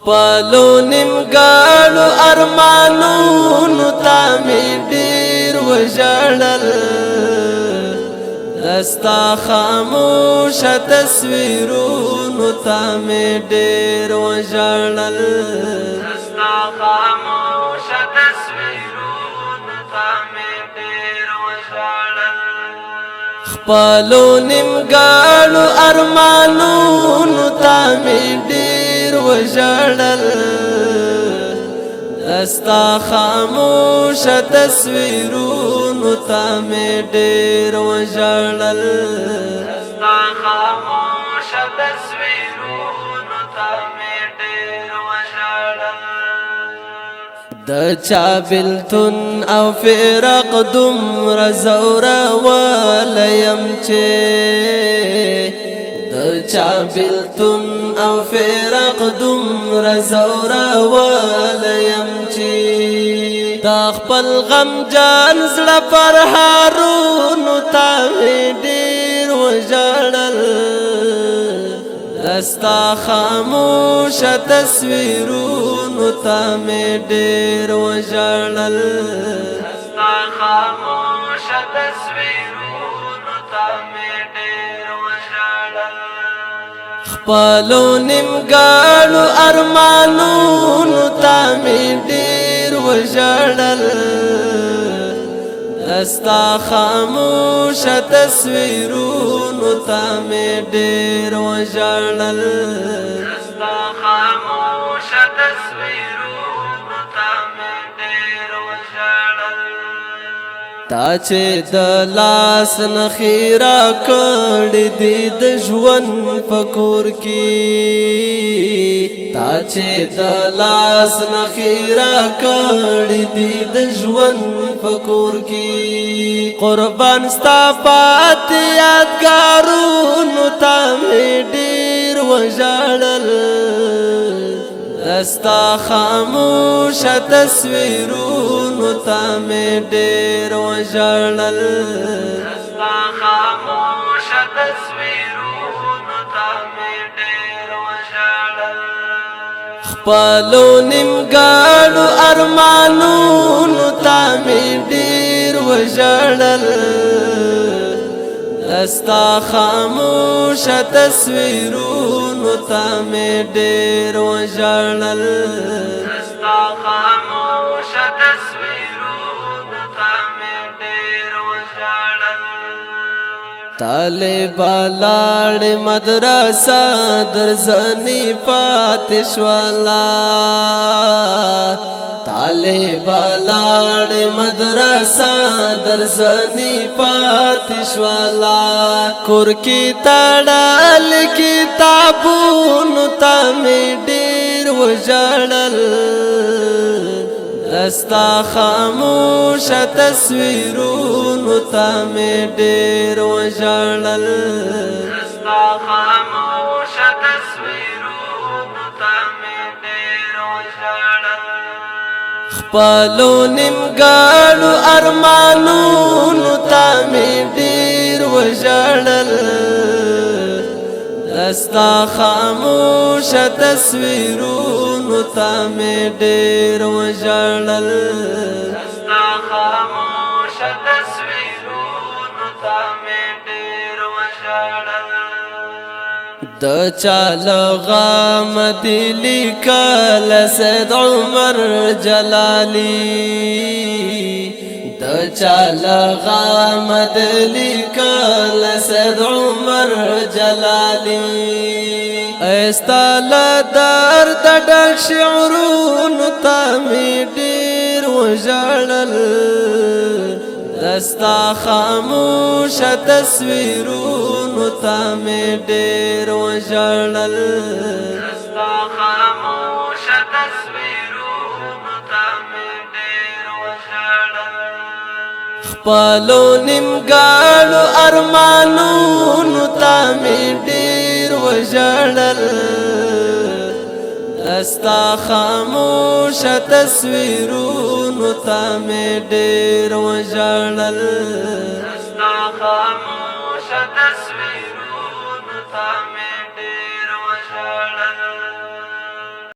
خپلو نیمګړو ارمانونو ته مې ډېر وژړل، دستا خاموشه تصویرونو ته مې ډېر وژړل، دستا خاموشه تصویرونو ته مې ډېر وژړل. خپلو نیمګړو ارمانونو ته مې ډېر وژړل، دستا خاموشه تصویرونو ته مې ډېر وژړل، دستا خاموشه تصویرونو ته مې ډېر وژړل. د چا بېلتون او فراق دومره ځورولی یم چې د چا بېلتون او فراق دومره ځورولی یم چې دا خپل غمجن زړه پرهارونو ته مې ډېر وژړل، دستا خاموشه تصویرونو ته مې ډېر وژړل، دستا خاموشه تصویرونو ته مې ډېر وژړل. خپلو نیمګړو ارمانونو ته مې ډېر وژړل، دستا خاموشه تصویرونو ته مې ډېر وژړل، دستا خاموشه تصویرونو ته مې ډېر وژړل. تا چې د لاس نښې راکړې دي د ژوند په کور کې، تا چې د لاس نښې راکړې دي د ژوند په کور کې، قربان ستا پاتې یادګارونو ته مې ډېر وژړل، دستا خاموشه تصویرونو ته مې ډېر وژړل، دستا خاموشه تصویرونو ته مې ډېر وژړل. خپلو نیمګړو ارمانونو ته مې ډېر وژړل، دستا خاموشه تصویرونو ته مې ډېر وژړل، دستا خاموشه تصویرونو ته مې ډېر وژړل. طالبه لاړې مدرسه درځنې پاتې شوله، طالبه لاړې مدرسه درځنې پاتې شوله، کور کې تړلې کتابونو ته مې ډېر وژړل، دستا خاموشه تصویرونو ته مې ډېر وژړل، دستا خاموشه تصویرونو ته مې ډېر وژړل. خپلو نیمګړو ارمانونو ته مې ډېر وژړل، دستا خاموشه تصویرونو ته مې ډېر وژړل، دستا خاموشه تصویرونو ته مې ډېر وژړل. د چا له غمه دې لیکل سید عمر جلالي، د چا له غمه دې لیکل سید عمر جلالي، ستا له درده ډک شعرونو ته مې ډېر وژړل، دستا خاموشه تصویرونو ته مې ډېر وژړل، دستا خاموشه تصویرونو ته مې ډېر وژړل. خپلو نیمګړو ارمانونو ته مې ډېر وژړل، دستا خاموشه تصویرونو ته مې ډېر وژړل، دستا خاموشه تصویرونو ته